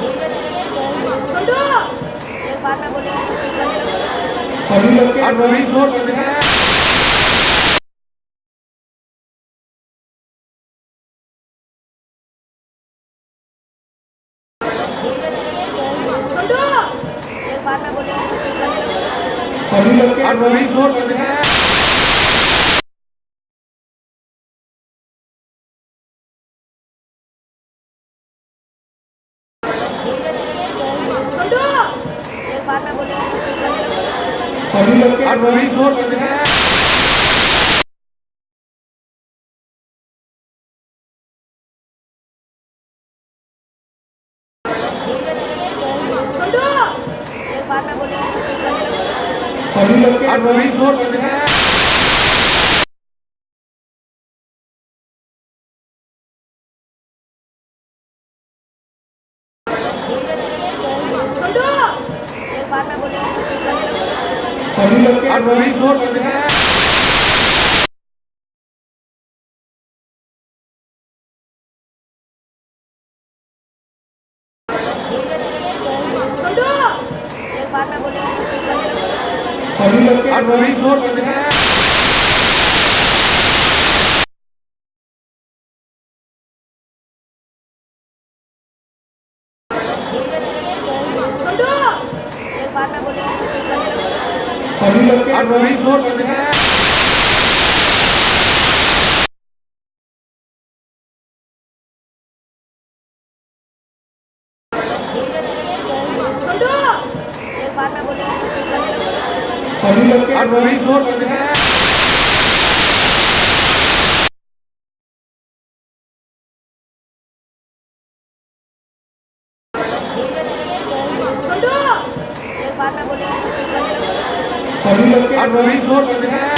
छोटू एक बार में बोलिए सभी लोग के और प्लीज नोट करते हैं छोटू एक बार में बोलिए सभी लोग के और प्लीज नोट करते हैं छोटू एक बार में बोलिए सभी लोग के और प्लीज नोट करते हैं छोटू एक बार में बोलिए सभी लोग के और प्लीज नोट करते हैं छोटू एक बार में बोलिए सभी लोग के और प्लीज नोट करते हैं छोटू एक बार में बोलिए सभी लोग के और प्लीज नोट करते हैं छोटू एक बार में बोलिए सभी लोग के और प्लीज नोट करते हैं छोटू एक बार में बोलिए सभी लोग के और प्लीज नोट करते हैं छोटू एक बार में बोलिए सभी लोग के और प्लीज नोट करते हैं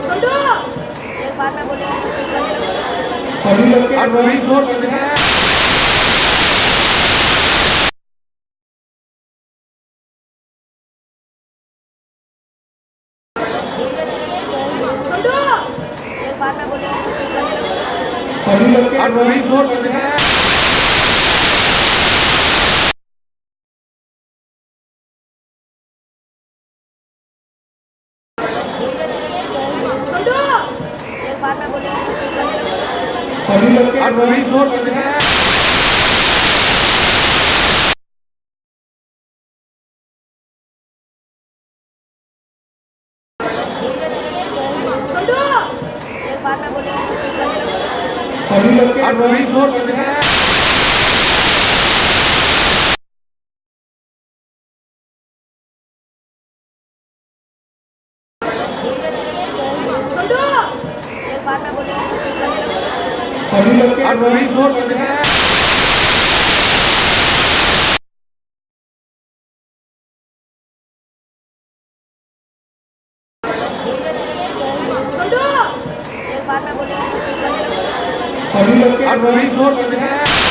छोटू एक बार में बोलिए सभी लोग के और प्लीज नोट करते हैं छोटू एक बार में बोलिए सभी लोग के और प्लीज नोट करते हैं छोटू एक बार में बोलिए सभी लोग के और प्लीज नोट करते हैं छोटू एक बार में बोलिए सभी लोग के और प्लीज नोट करते हैं छोटू एक बार में बोलिए सभी लोग के और प्लीज नोट करते हैं छोटू एक बार में बोलिए सभी लोग के और प्लीज नोट करते हैं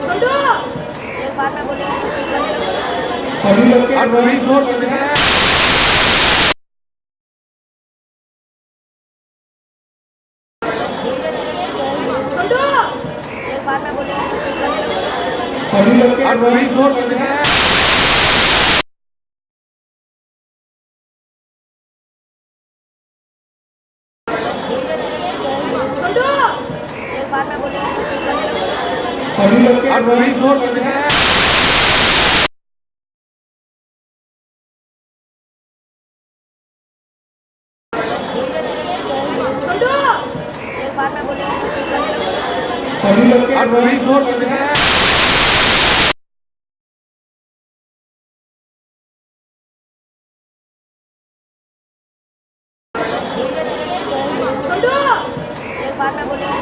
छोटू एक बार में बोलिए सभी लोग के और प्लीज नोट करते हैं छोटू एक बार में बोलिए सभी लोग के और प्लीज नोट करते हैं छोटू एक बार में बोलिए सभी लोग के और प्लीज नोट करते हैं छोटू एक बार में बोलिए सभी लोग के और प्लीज नोट करते हैं छोटू एक बार में बोलिए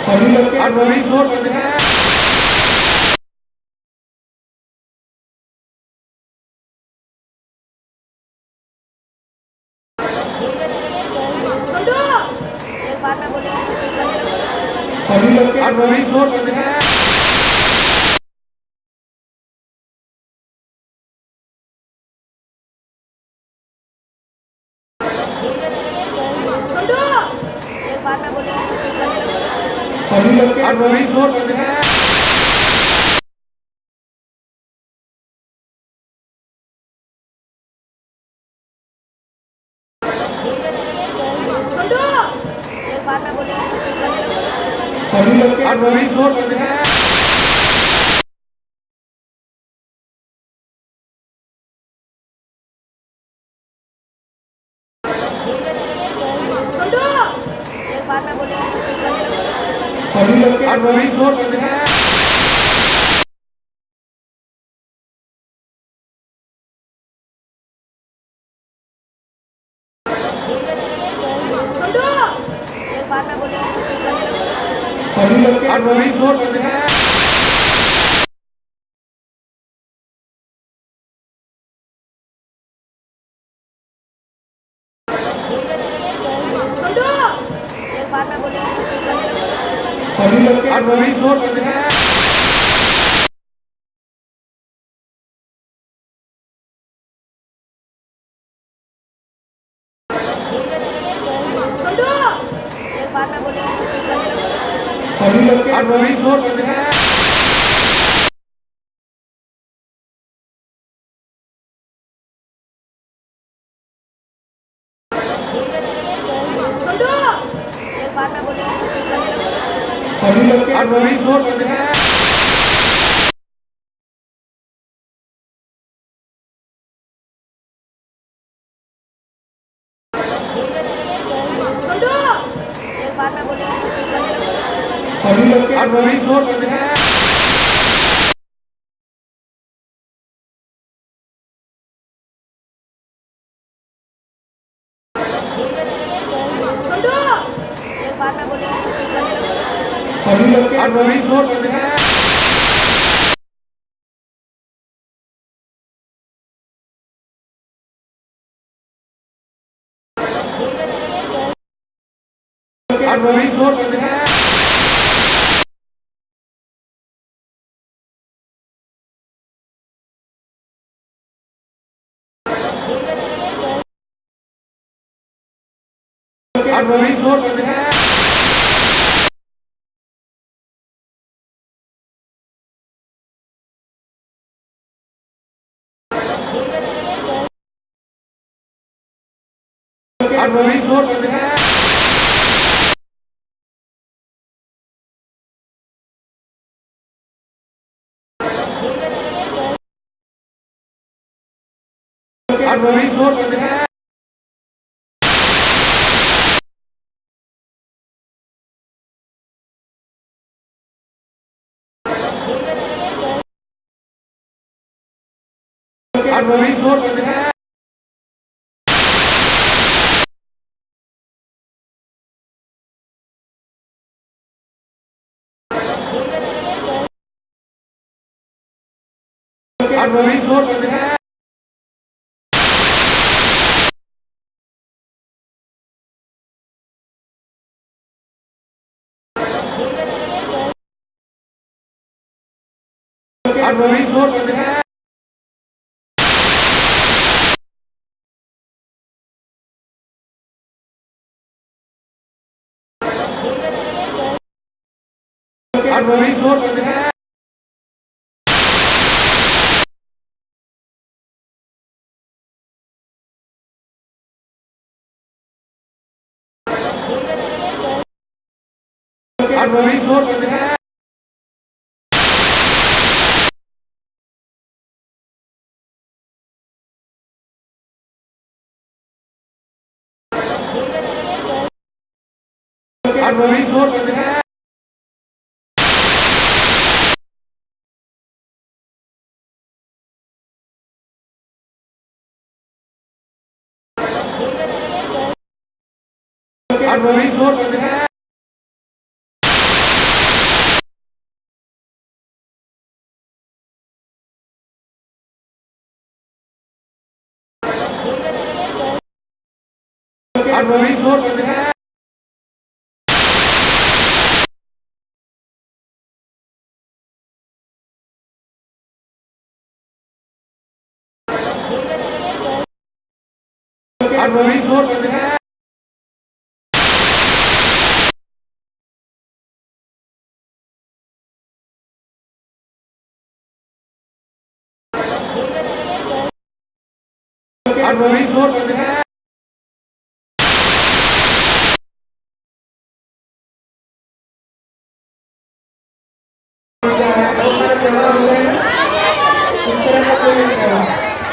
सभी लोग के और प्लीज नोट करते हैं छोटू एक बार में बोलिए सभी बच्चे आप प्रवेश द्वार पर हैं छोटू एक बार में बोले सभी बच्चे आप प्रवेश द्वार पर हैं छोटू एक बार में बोले सभी बच्चे आप प्रवेश द्वार पर हैं छोटू एक बार में बोले सभी बच्चे आप प्रवेश द्वार पर हैं छोटू एक बार में बोले सभी बच्चे आप प्रवेश द्वार पर हैं छोटू एक बार में बोले सभी बच्चे आप प्रवेश द्वार पर हैं छोटू एक बार में बोले सभी बच्चे आप प्रवेश द्वार पर हैं छोटू एक बार में बोले सभी बच्चे आप प्रवेश द्वार पर हैं छोटू एक बार में बोले सभी बच्चे आप प्रवेश द्वार पर हैं छोटू एक बार में बोले सभी बच्चे आप प्रवेश द्वार पर हैं आप प्रवेश द्वार पर हैं आप प्रवेश द्वार पर हैं आप प्रवेश द्वार पर हैं आप प्रवेश द्वार पर हैं आप प्रवेश द्वार पर हैं आप प्रवेश द्वार पर हैं आप प्रवेश द्वार पर हैं आप प्रवेश द्वार पर हैं आप प्रवेश द्वार पर हैं आप प्रवेश द्वार पर हैं आप प्रवेश द्वार पर हैं आप प्रवेश द्वार पर हैं फ्री जोर में दिखाया फ्री जोर में दिखाया बहुत सारे त्योहार होते हैं, इस तरह का कोई एक त्योहार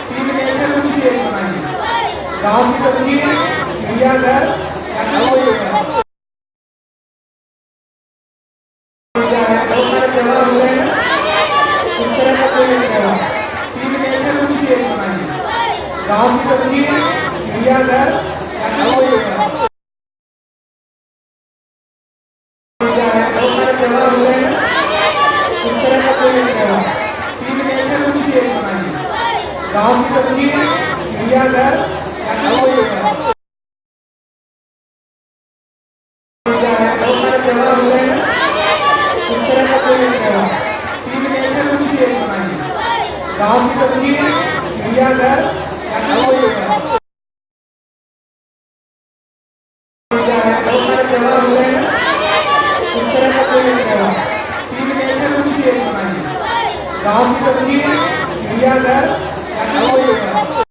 तीन में से कुछ भी एक मनाइए। गाँव की तस्वीर, चिड़ियाघर या कोई त्योहार। बहुत सारे त्योहार होते हैं, इस तरह का कोई एक त्योहार तीन में से कुछ भी एक मनाइए। गाँव की तस्वीर, चिड़ियाघर या कोई त्योहार। बहुत सारे त्योहार होते हैं, इस तरह का कोई एक त्योहार तीन में से कुछ भी एक मनाइए। गाँव की तस्वीर, चिड़ियाघर या कोई त्योहार। बहुत सारे त्योहार होते हैं, इस तरह का कोई एक त्योहार तीन में से कुछ भी एक मनाइए। गाँव की तस्वीर, चिड़ियाघर या कोई त्योहार। बहुत सारे त्योहार होते हैं, इस तरह का कोई एक त्योहार तीन में से कुछ भी एक मनाइए। गाँव की तस्वीर, चिड़ियाघर या कोई त्योहार।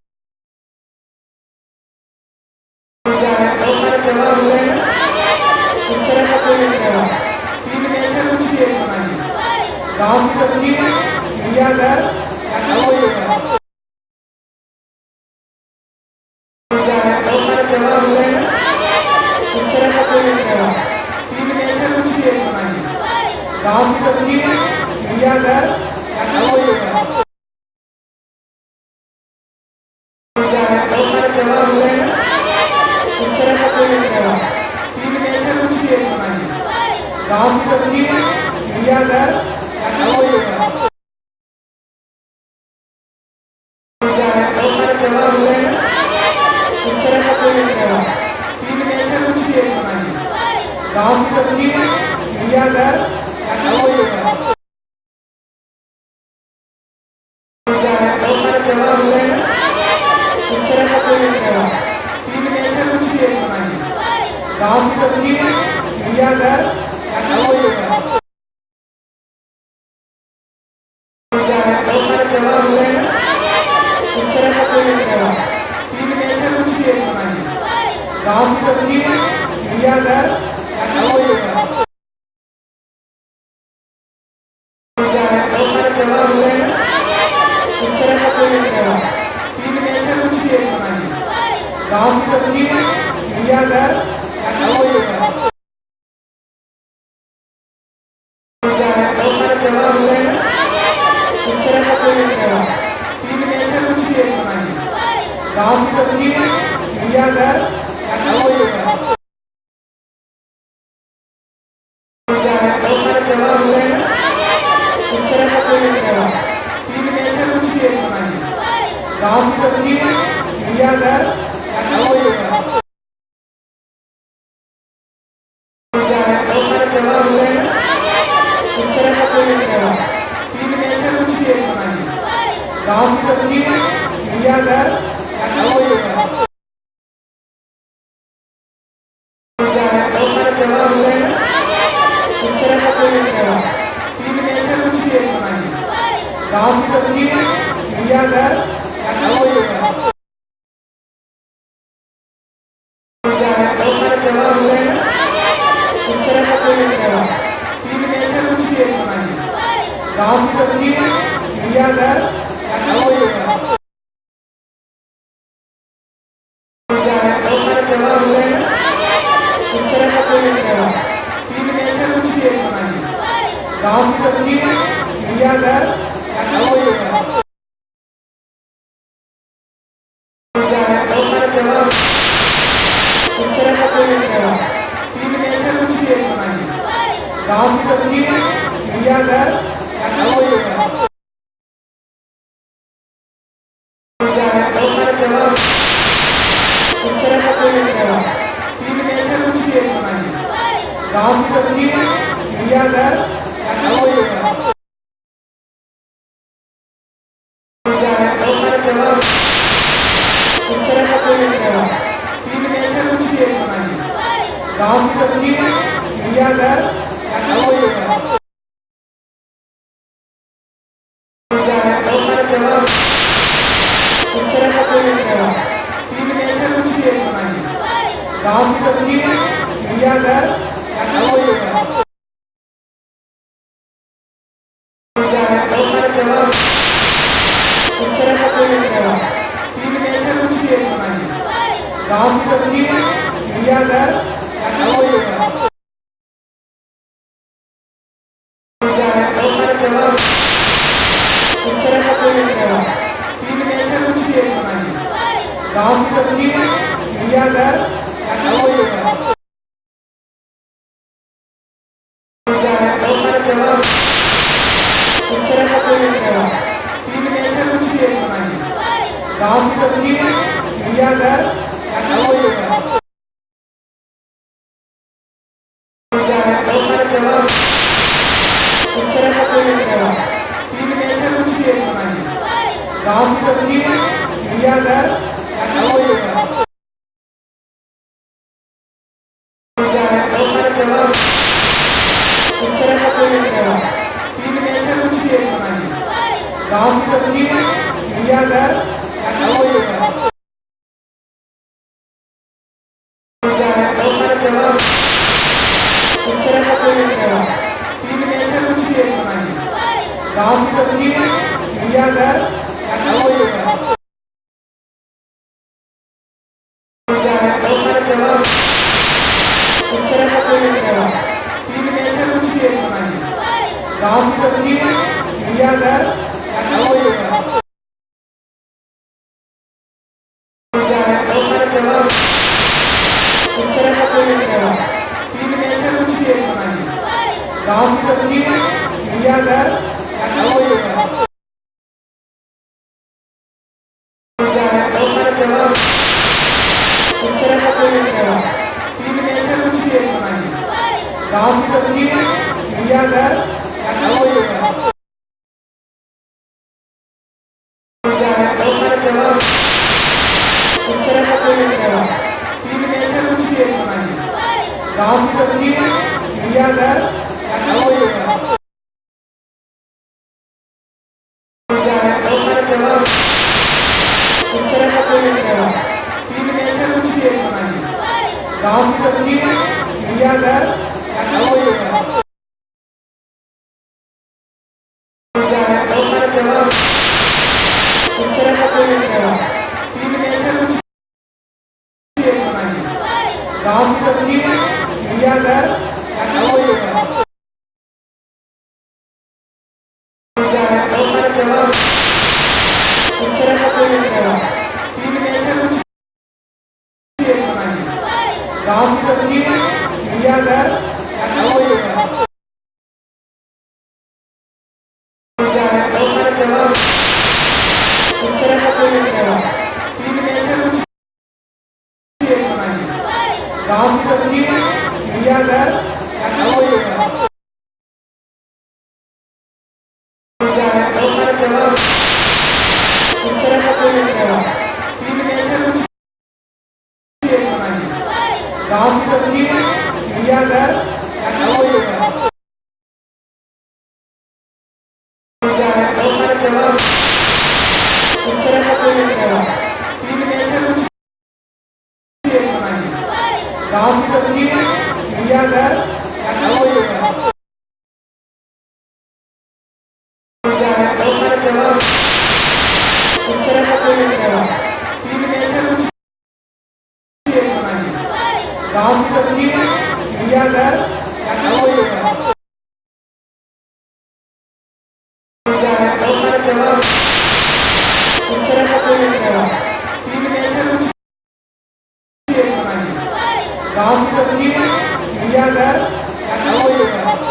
बहुत सारे त्योहार होते हैं, इस तरह का कोई एक त्योहार तीन में से कुछ भी एक मनाइए। गाँव की तस्वीर, चिड़ियाघर या कोई त्योहार। बहुत सारे त्योहार होते हैं, इस तरह का कोई एक त्योहार तीन में से कुछ भी एक मनाइए। गाँव की तस्वीर, चिड़ियाघर या कोई त्योहार। बहुत सारे त्योहार होते हैं, इस तरह का कोई एक त्योहार तीन में से कुछ भी एक मनाइए। गाँव की तस्वीर, चिड़ियाघर या कोई त्योहार। बहुत सारे त्योहार होते हैं, इस तरह का कोई एक त्योहार तीन में से कुछ भी एक मनाइए। गाँव की तस्वीर, चिड़ियाघर या कोई त्योहार। बहुत सारे त्योहार होते हैं, इस तरह का कोई एक त्योहार तीन में से कुछ भी एक मनाइए। गाँव की तस्वीर, चिड़ियाघर या कोई त्योहार। बहुत सारे त्योहार होते हैं, इस तरह का कोई एक त्योहार तीन में से कुछ भी एक मनाइए। गाँव की तस्वीर, चिड़ियाघर या कोई त्योहार। बहुत सारे त्योहार होते हैं, इस तरह का कोई एक त्योहार तीन में से कुछ भी एक मनाइए। गाँव की तस्वीर, चिड़ियाघर या कोई त्योहार। बहुत सारे त्योहार होते हैं, इस तरह का कोई एक त्योहार तीन में से कुछ भी एक मनाइए। गाँव की तस्वीर, चिड़ियाघर या कोई त्योहार। बहुत सारे त्योहार होते हैं, इस तरह का कोई एक त्योहार तीन में से कुछ भी एक मनाइए। गाँव की तस्वीर, चिड़ियाघर या कोई त्योहार। बहुत सारे त्योहार होते हैं, इस तरह का कोई एक त्योहार तीन में से कुछ भी एक मनाइए। गाँव की तस्वीर, चिड़ियाघर या कोई त्योहार। बहुत सारे त्योहार होते हैं, इस तरह का कोई एक त्योहार तीन में से कुछ भी एक मनाइए। गाँव की तस्वीर, चिड़ियाघर या कोई त्योहार। बहुत सारे त्योहार होते हैं, इस तरह का कोई एक त्योहार तीन में से कुछ भी एक मनाइए। गाँव की तस्वीर, चिड़ियाघर या कोई त्योहार। बहुत सारे त्योहार होते हैं, इस तरह का कोई एक त्योहार तीन में से कुछ भी एक मनाइए। गाँव की तस्वीर, चिड़ियाघर या कोई त्योहार। बहुत सारे त्योहार होते हैं, इस तरह का कोई एक त्योहार तीन में से कुछ भी एक मनाइए। गाँव की तस्वीर, चिड़ियाघर या कोई त्योहार। बहुत सारे त्योहार होते हैं, इस तरह का कोई एक त्योहार तीन में से कुछ भी एक मनाइए। गाँव की तस्वीर, चिड़ियाघर या कोई त्योहार। बहुत सारे त्योहार होते हैं, इस तरह का कोई एक त्योहार त्योहार होता है, इस तरह का कोई एक त्योहार तीन में से कुछ भी एक मनाइए। गांव की तस्वीर, चिड़ियाघर या कोई वगैरह बहुत सारे त्योहार होते हैं, इस तरह का कोई एक त्योहार तीन में से कुछ भी एक मनाइए। गांव की तस्वीर, चिड़ियाघर या कोई वगैरह बहुत सारे त्योहार होते हैं, इस तरह का कोई एक त्योहार तीन में से कुछ भी एक मनाइए। गांव की तस्वीर, चिड़ियाघर या कोई वगैरह बहुत सारे त्योहार होते हैं, इस तरह का कोई एक त्योहार तीन में से कुछ भी एक मनाइए। गांव की तस्वीर, चिड़ियाघर या कोई वगैरह बहुत सारे त्योहार होते हैं, इस तरह का कोई एक त्योहार तीन में से कुछ भी एक मनाइए। गांव की तस्वीर, चिड़ियाघर या कोई वगैरह बहुत सारे त्योहार होते हैं, इस तरह का कोई एक त्योहार तीन में से कुछ भी एक मनाइए। गांव की तस्वीर, चिड़ियाघर या कोई वगैरह बहुत सारे त्योहार होते हैं, इस तरह का कोई एक त्योहार तीन में से कुछ भी एक मनाइए। गांव की तस्वीर, चिड़ियाघर या कोई वगैरह बहुत सारे त्योहार होते हैं, इस तरह का कोई एक त्योहार तीन में से कुछ भी एक मनाइए। गांव की तस्वीर, चिड़ियाघर या कोई वगैरह बहुत सारे त्योहार होते हैं, इस तरह का कोई एक त्योहार तीन में से कुछ भी एक मनाइए। गांव की तस्वीर, चिड़ियाघर या कोई वगैरह बहुत सारे त्योहार होते हैं, इस तरह का कोई एक त्योहार तीन में से कुछ भी एक मनाइए। गांव की तस्वीर, चिड़ियाघर या कोई वगैरह बहुत सारे त्योहार होते हैं, इस तरह का कोई एक त्योहार तीन में से कुछ भी एक मनाइए। गांव की तस्वीर, चिड़ियाघर या कोई वगैरह बहुत सारे त्योहार होते हैं, इस तरह का कोई एक त्योहार तीन में से कुछ भी एक मनाइए। गांव की तस्वीर, चिड़ियाघर या कोई वगैरह बहुत सारे त्योहार होते हैं, इस तरह का कोई एक त्योहार तीन में से कुछ भी एक मनाइए। गांव की तस्वीर, चिड़ियाघर या कोई वगैरह बहुत सारे त्योहार होते हैं, इस तरह का कोई एक त्योहार तीन में से कुछ भी एक मनाइए। गांव की तस्वीर, चिड़ियाघर या कोई वगैरह बहुत सारे त्योहार होते हैं, इस तरह का कोई एक त्योहार तीन में से कुछ भी एक मनाइए। गांव की तस्वीर, चिड़ियाघर या कोई वगैरह बहुत सारे त्योहार होते हैं, इस तरह का कोई एक त्योहार तीन में से कुछ भी एक मनाइए। गांव की तस्वीर, चिड़ियाघर या कोई वगैरह बहुत सारे त्योहार होते हैं, इस तरह का कोई एक त्योहार तीन में से कुछ भी एक मनाइए। गांव की तस्वीर, चिड़ियाघर या कोई वगैरह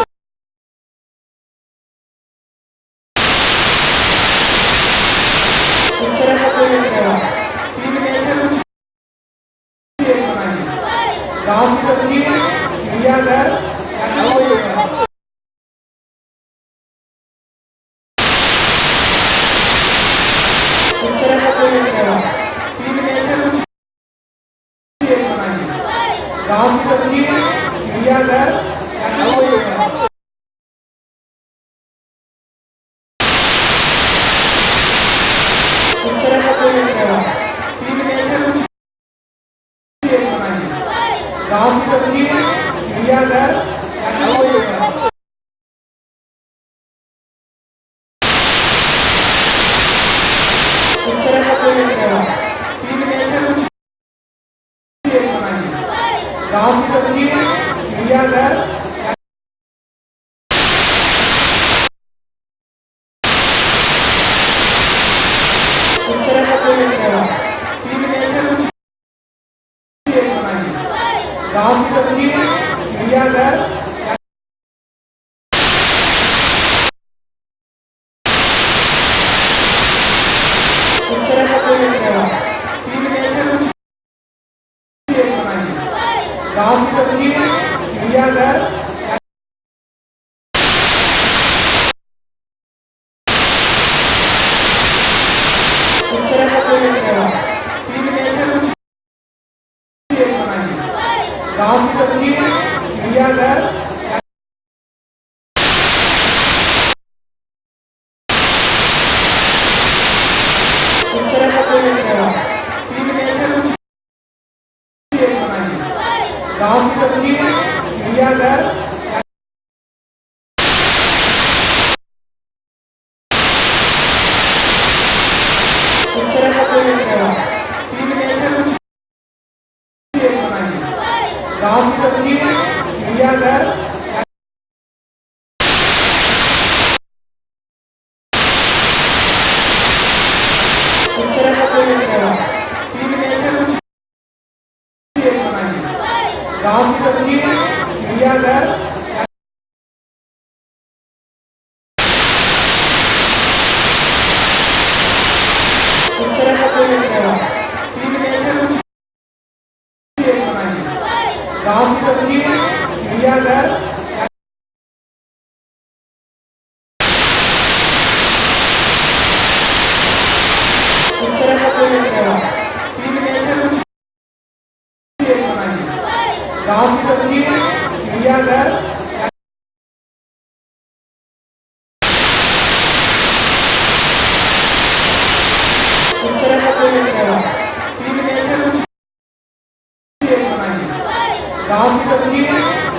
इस तरह का कोई एक त्योहार तीन में से कुछ भी एक मनाइए। गांव की तस्वीर, चिड़ियाघर या कोई वगैरह इस तरह का कोई एक त्योहार तीन में से कुछ भी एक मनाइए। गांव की तस्वीर, चिड़ियाघर या कोई वगैरह इस तरह का कोई एक त्योहार गांव की तस्वीर, चिड़ियाघर, इस तरह का कोई एक त्योहार। टीवी में से कुछ एक बनाइए। गांव की तस्वीर, चिड़ियाघर, इस तरह का कोई एक त्योहार। टीवी में से कुछ एक बनाइए। गांव की तस्वीर, चिड़ियाघर, इस तरह का कोई एक त्योहार। टीवी में से कुछ एक बनाइए। गांव की तस्वीर, चिड़ियाघर, इस तरह का कोई एक त्योहार। टीवी में से कुछ एक बनाइए। गांव की तस्वीर, चिड़ियाघर, इस तरह का कोई एक त्योहार। टीवी में से कुछ एक बनाइए। गांव की तस्वीर, चिड़ियाघर, इस तरह का कोई एक त्योहार। टीवी में से कुछ एक बनाइए। गांव की तस्वीर, चिड़ियाघर, इस तरह का कोई एक त्योहार। टीवी में से कुछ एक बनाइए। गांव की तस्वीर,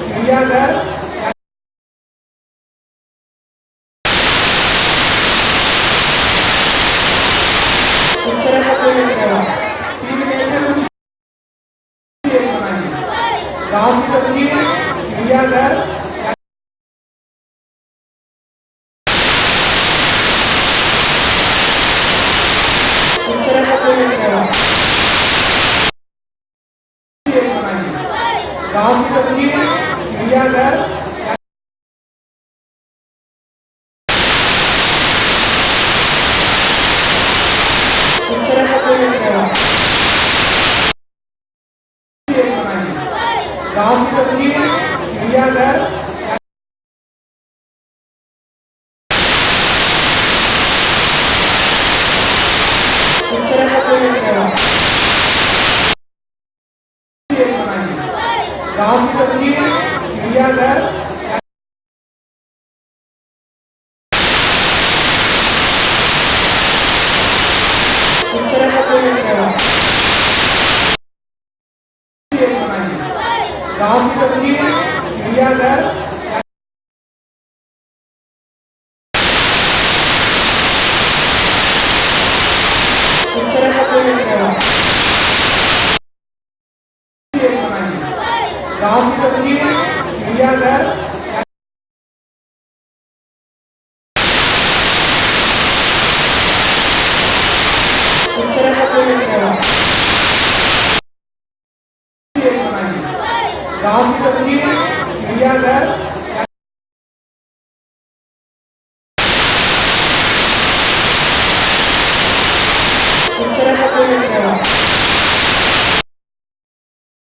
चिड़ियाघर, इस तरह का कोई एक त्योहार। टीवी में से कुछ एक बनाइए। गांव की तस्वीर, चिड़ियाघर, इस तरह का कोई एक त्योहार। एक बनाइए। गांव की तस्वीर, चिड़ियाघर, इस तरह का कोई एक त्योहार। एक बनाइए। गांव की तस्वीर, चिड़ियाघर, इस तरह का कोई एक त्योहार। एक बनाइए। गांव की तस्वीर, चिड़ियाघर, इस तरह का कोई एक त्योहार। एक बनाइए। गांव की तस्वीर, चिड़ियाघर, इस तरह का कोई एक त्योहार। एक बनाइए। गांव की तस्वीर, चिड़ियाघर, इस तरह का कोई एक त्योहार। एक बनाइए। गांव की तस्वीर, चिड़ियाघर, इस तरह का कोई एक त्योहार।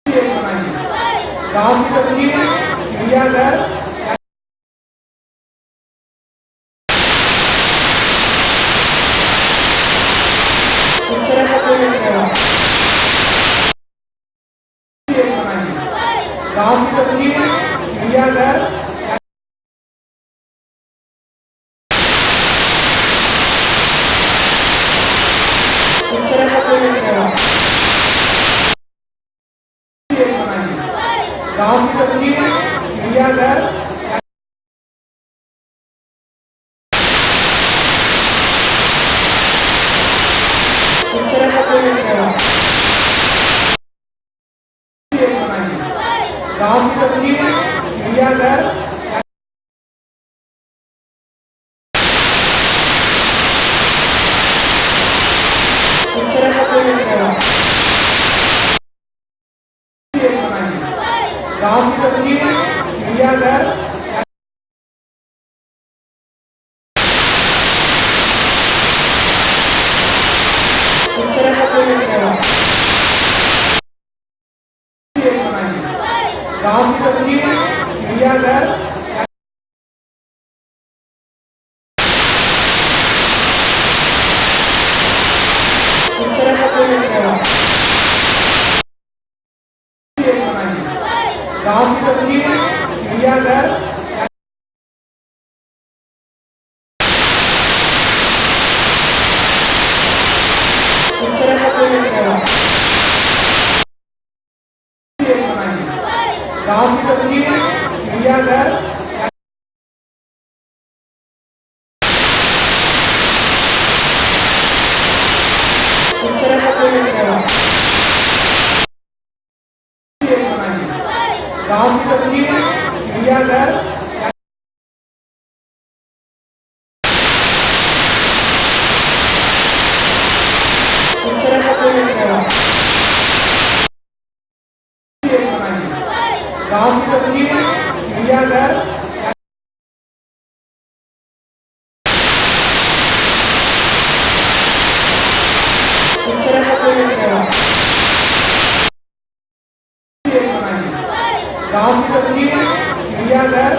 एक बनाइए। गांव की तस्वीर, चिड़ियाघर, इस तरह का कोई एक त्योहार। एक बनाइए। गांव की तस्वीर, चिड़ियाघर, इस तरह का कोई एक त्योहार। एक बनाइए। गांव की तस्वीर, चिड़ियाघर, इस तरह का कोई एक त्योहार। एक बनाइए। गांव की तस्वीर, चिड़ियाघर, इस तरह का कोई एक त्योहार। एक बनाइए। गांव की तस्वीर, चिड़ियाघर, इस तरह का कोई एक त्योहार। एक बनाइए। गांव की तस्वीर, चिड़ियाघर, इस तरह का कोई एक त्योहार मनाइए। गांव की तस्वीर, चिड़ियाघर, इस तरह का कोई एक त्योहार मनाइए। गांव की तस्वीर, चिड़ियाघर, इस तरह का कोई एक त्योहार मनाइए। गांव की तस्वीर, चिड़ियाघर, इस तरह का कोई एक त्योहार मनाइए। गांव की तस्वीर, चिड़ियाघर,